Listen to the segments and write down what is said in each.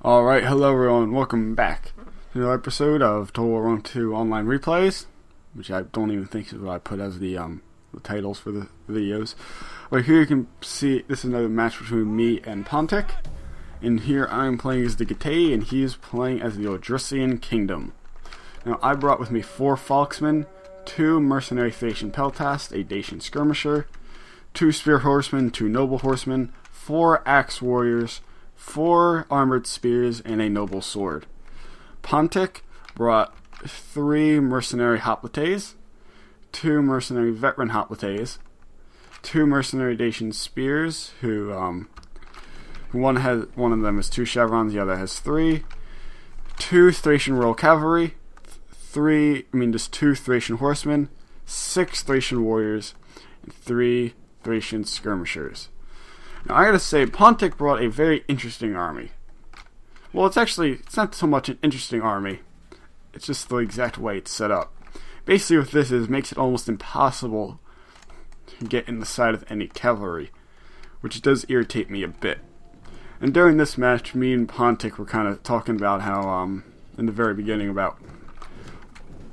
Alright, hello everyone, welcome back to another episode of Total War Rome 2 Online Replays, which I don't even think is what I put as the titles for the videos. But here you can see, this is another match between me and Pontic, and here I am playing as the Getae, and he is playing as the Odrysian Kingdom. Now I brought with me 4 Falksmen, 2 Mercenary Thracian Peltast, a Dacian Skirmisher, 2 Spear Horsemen, 2 Noble Horsemen, 4 Axe Warriors, 4 Armored Spears, and a Noble Sword. Pontic brought 3 Mercenary Hoplites, 2 Mercenary Veteran Hoplites, 2 Mercenary Dacian Spears, who one of them has 2 chevrons, the other has 3, 2 Thracian Royal Cavalry, 2 Thracian Horsemen, 6 Thracian Warriors, and 3 Thracian Skirmishers. Now I gotta say, Pontic brought a very interesting army. Well, it's not so much an interesting army, it's just the exact way it's set up. Basically what this is, makes it almost impossible to get in the side of any cavalry, which does irritate me a bit. And during this match, me and Pontic were kind of talking about how, in the very beginning, about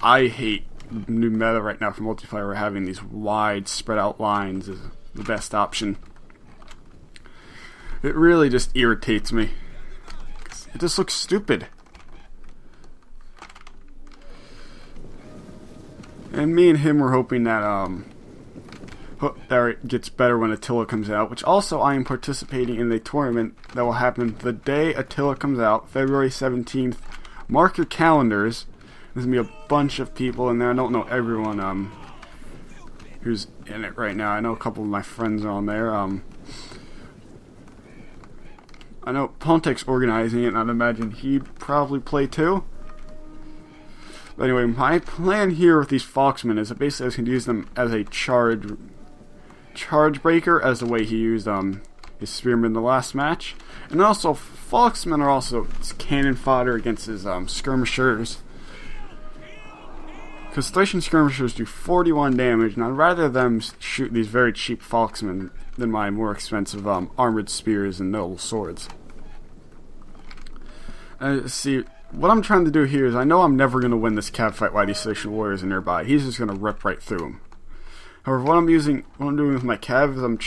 I hate new meta right now for multiplayer, where having these wide spread out lines is the best option. It really just irritates me. It just looks stupid. And me and him were hoping that it gets better when Attila comes out, which also I am participating in a tournament that will happen the day Attila comes out, February 17th. Mark your calendars. There's going to be a bunch of people in there. I don't know everyone who's in it right now. I know a couple of my friends are on there. I know Pontic's organizing it, and I'd imagine he'd probably play too. But anyway, my plan here with these Falksmen is that basically I was going to use them as a charge breaker, as the way he used his Spearmen in the last match. And also, Falksmen are also cannon fodder against his Skirmishers. Because Thracian Skirmishers do 41 damage, and I'd rather them shoot these very cheap Falksmen than my more expensive Armored Spears and Noble Swords. See, what I'm trying to do here is, I know I'm never going to win this cav fight while these Thracian Warriors are nearby. He's just going to rip right through them. However, what I'm doing with my cav is I'm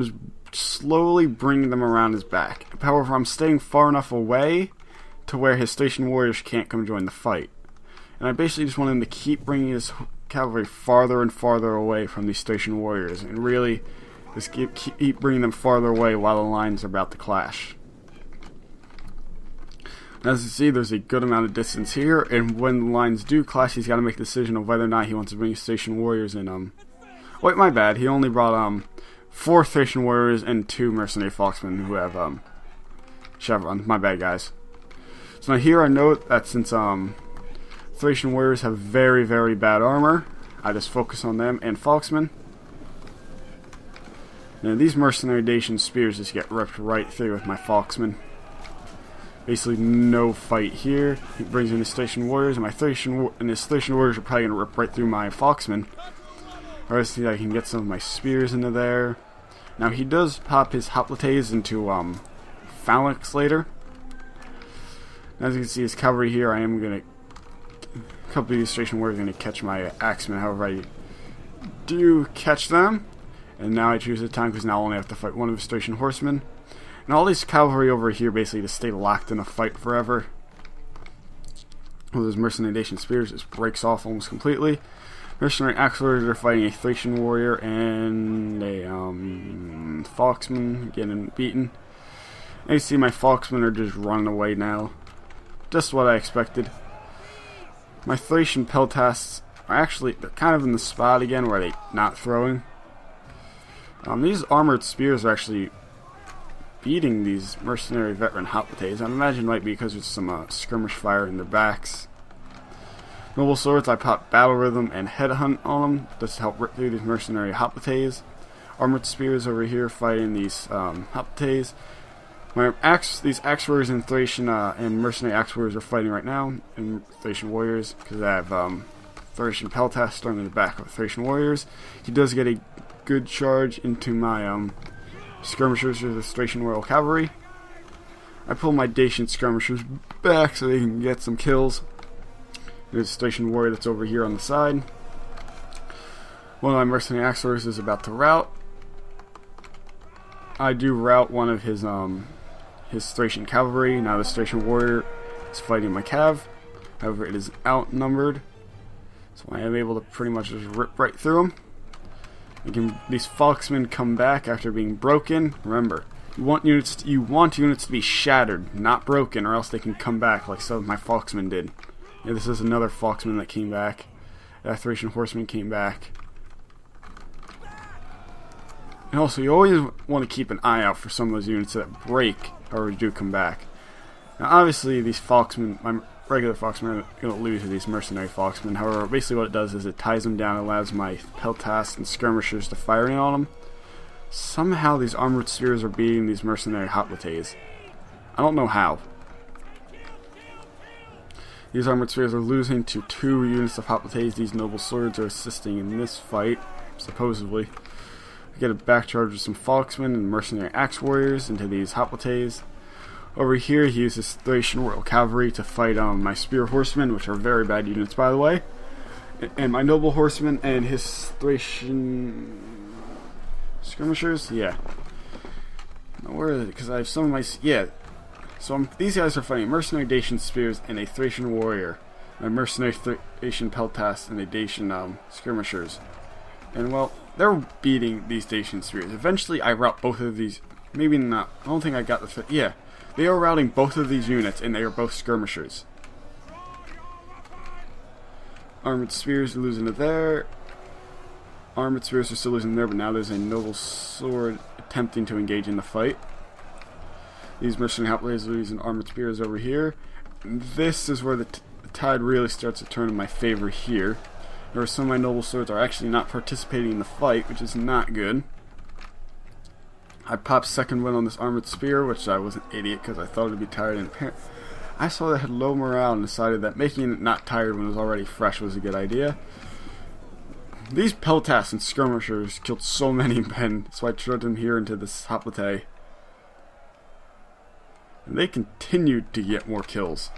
just slowly bringing them around his back. However, I'm staying far enough away to where his Thracian Warriors can't come join the fight. And I basically just want him to keep bringing his cavalry farther and farther away from these Thracian Warriors, and really just keep bringing them farther away while the lines are about to clash. As you see, there's a good amount of distance here, and when the lines do clash, he's got to make a decision of whether or not he wants to bring his Thracian Warriors in. Wait, my bad. He only brought 4 Thracian Warriors and 2 Mercenary Falksmen who have chevrons. My bad, guys. So now here I note that since Thracian Warriors have very, very bad armor, I just focus on them and Falksmen. Now these Mercenary Dacian Spears just get ripped right through with my Falksmen. Basically no fight here. He brings in his Thracian Warriors, and his Thracian Warriors are probably going to rip right through my Falksmen. Or else I can get some of my Spears into there. Now he does pop his Hoplites into Phalanx later. As you can see, his cavalry here, I am going to... A couple of these Thracian Warriors are going to catch my Axemen. However, I do catch them. And now I choose the time, because now I only have to fight one of his Thracian Horsemen. And all these cavalry over here basically just stay locked in a fight forever. Well, those Mercenary Dacian Spears just breaks off almost completely. Mercenary Axe Warriors are fighting a Thracian Warrior and a Falksman getting beaten. And you see my Falksmen are just running away now. Just what I expected. My Thracian Peltasts are they're kind of in the spot again where they're not throwing. These Armored Spears are actually beating these Mercenary Veteran Hoplites. I imagine it might be because there's some skirmish fire in their backs. Noble Swords, I pop Battle Rhythm and Headhunt on them just to help rip through these Mercenary Hoplites. Armored Spears over here fighting these Hoplites. These Axe Warriors and Thracian and Mercenary Axe Warriors are fighting right now, and Thracian Warriors, because I have Thracian Peltast throwing in the back of Thracian Warriors. He does get a good charge into my Skirmishers with the Thracian Royal Cavalry. I pull my Dacian skirmishers back so they can get some kills. There's a station warrior that's over here on the side. One of my mercenary axe warriors is about to rout. I do rout one of his Thracian cavalry. Now the Thracian warrior is fighting my cav. However, it is outnumbered, so I am able to pretty much just rip right through them. These Falksmen come back after being broken. Remember, you want units to be shattered, not broken, or else they can come back like some of my Falksmen did. Yeah, this is another Falksman that came back. That Thracian horseman came back. And also, you always want to keep an eye out for some of those units that break or do come back. Now, obviously, these Falksmen, my regular Falksmen, are going to lose to these mercenary Falksmen. However, basically what it does is it ties them down and allows my Peltasts and Skirmishers to fire in on them. Somehow, these armored spears are beating these mercenary hoplites. I don't know how. These armored spears are losing to 2 units of hoplites. These noble swords are assisting in this fight, supposedly. I get a back charge with some Falksmen and mercenary axe warriors into these hoplites. Over here, he uses Thracian royal cavalry to fight my spear horsemen, which are very bad units, by the way. And my noble horsemen and his Thracian skirmishers, yeah. Now, where is it? Because I have some of my, yeah. So these guys are fighting mercenary Dacian spears and a Thracian warrior, a mercenary Thracian peltast and a Dacian skirmishers. And well, they're beating these Dacian spears. Eventually, I rout both of these. Maybe not. I don't think I got the. Yeah, they are routing both of these units, and they are both skirmishers. Armored spears are losing to there. Armored spears are still losing there, but now there's a noble sword attempting to engage in the fight. These mercenary hoplites are using armored spears over here. This is where the tide really starts to turn in my favor here. Where some of my noble swords are actually not participating in the fight, which is not good. I popped second win on this armored spear, which I was an idiot because I thought it would be tired and I saw that it had low morale and decided that making it not tired when it was already fresh was a good idea. These peltasts and skirmishers killed so many men, so I threw them here into this hoplite. And they continued to get more kills.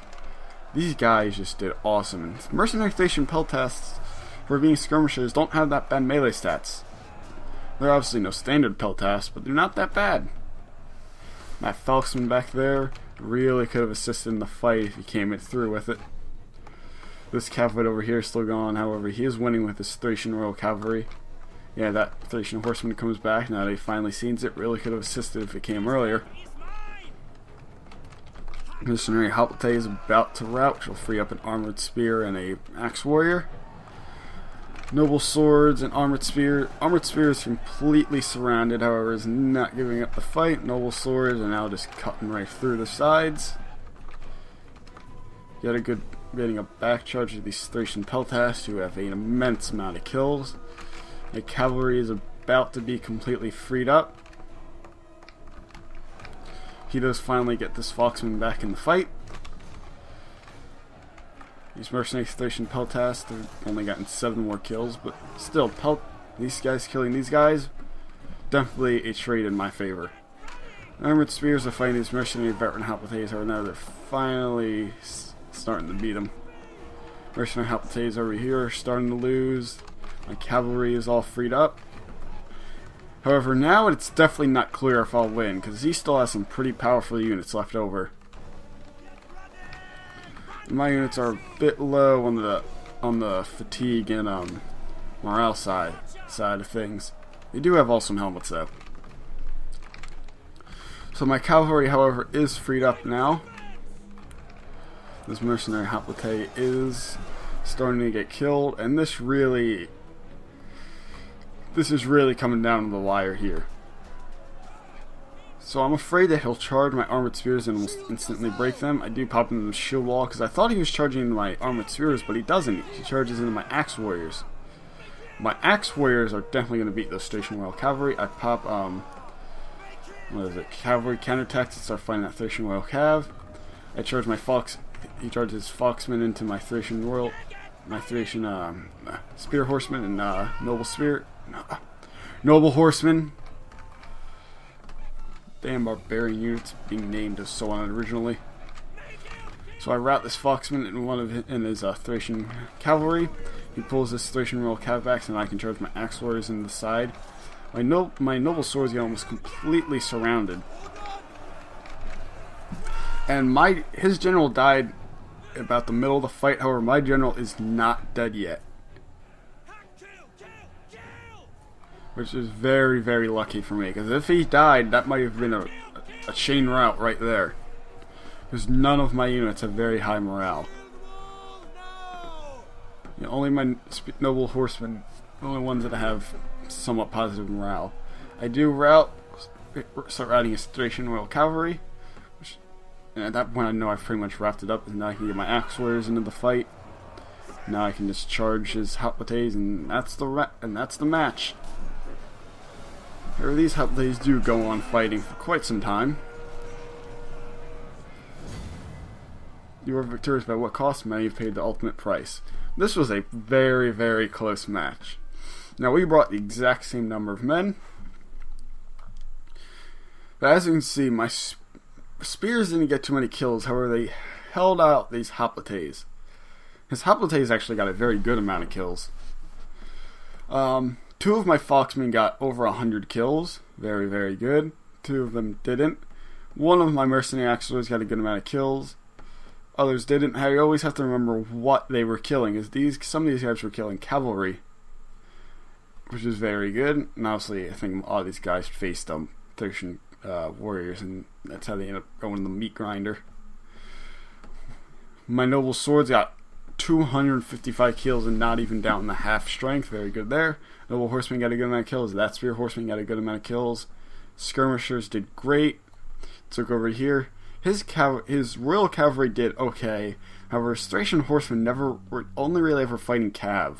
These guys just did awesome. And mercenary Thracian peltasts, for being skirmishers, don't have that bad melee stats. They're obviously no standard peltasts, but they're not that bad. That Falksman back there really could have assisted in the fight if he came through with it. This cavalry over here is still gone, however, he is winning with his Thracian royal cavalry. Yeah, that Thracian horseman comes back now that he finally sees it. Really could have assisted if it came earlier. Mercenary hoplite is about to rout, which will free up an armored spear and a axe warrior. Noble swords and armored spear. Armored spear is completely surrounded, however, is not giving up the fight. Noble swords are now just cutting right through the sides. Getting a back charge of these Thracian peltasts who have an immense amount of kills. The cavalry is about to be completely freed up. He does finally get this Falksman back in the fight. These mercenary Thracian peltasts, they've only gotten 7 more kills, but still, these guys killing these guys, definitely a trade in my favor. Armored spears are fighting these mercenary veteran hoplites, or now they're finally starting to beat them. Mercenary hoplites over here are starting to lose. My cavalry is all freed up. However, now it's definitely not clear if I'll win, because he still has some pretty powerful units left over. My units are a bit low on the fatigue and morale side of things. They do have awesome helmets though. So my cavalry, however, is freed up now. This mercenary hoplite is starting to get killed, and this is really coming down to the wire here. So I'm afraid that he'll charge my armored spears and will instantly break them. I do pop into the shield wall because I thought he was charging into my armored spears, but he doesn't. He charges into my axe warriors. My axe warriors are definitely going to beat those Thracian royal cavalry. I pop cavalry counterattacks to start fighting that Thracian royal cav. I charge my he charges Falksman into my Thracian spear horseman and noble horseman. damn barbarian units being named as so on originally. So I route this Foxman in his Thracian cavalry. He pulls this Thracian royal cavalbacks, and I can charge my axe warriors in the side. My noble swords get almost completely surrounded, and his general died about the middle of the fight. However, my general is not dead yet, which is very, very lucky for me, because if he died, that might have been a chain rout right there, because none of my units have very high morale. You know, only my noble horsemen, the only ones that have somewhat positive morale. I do start routing his Thracian royal cavalry, and at that point I know I've pretty much wrapped it up, and now I can get my axe warriors into the fight. Now I can just charge his hoplites, and that's the match. These hoplites do go on fighting for quite some time. You are victorious by what cost? Many have paid the ultimate price. This was a very, very close match. Now, we brought the exact same number of men, but as you can see, my spears didn't get too many kills. However, they held out these hoplites. His hoplites actually got a very good amount of kills. Two of my Foxmen got over 100 kills. Very, very good. Two of them didn't. One of my mercenary axlers got a good amount of kills. Others didn't. I always have to remember what they were killing, as some of these guys were killing cavalry, which is very good. And obviously, I think all these guys faced Thracian warriors, and that's how they end up going in the meat grinder. My noble swords got 255 kills and not even down to half strength. Very good there. Noble horsemen got a good amount of kills. That spear horseman got a good amount of kills. Skirmishers did great. Took over here. His royal cavalry did okay. However, his Thracian horsemen were only really ever fighting cav.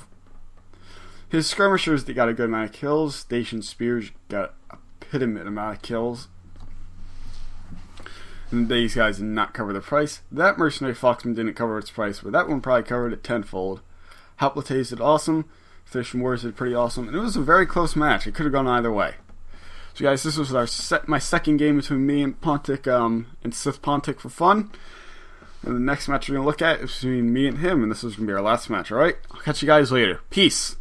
His skirmishers, they got a good amount of kills. Dacian spears got a pittiment amount of kills. And these guys did not cover the price. That mercenary Foxman didn't cover its price, but that one probably covered it tenfold. Hoplites did awesome. Thracian warriors did pretty awesome. And it was a very close match. It could have gone either way. So guys, this was my second game between me and Pontic, and Sith Pontic for fun. And the next match we're going to look at is between me and him, and this is going to be our last match, alright? I'll catch you guys later. Peace!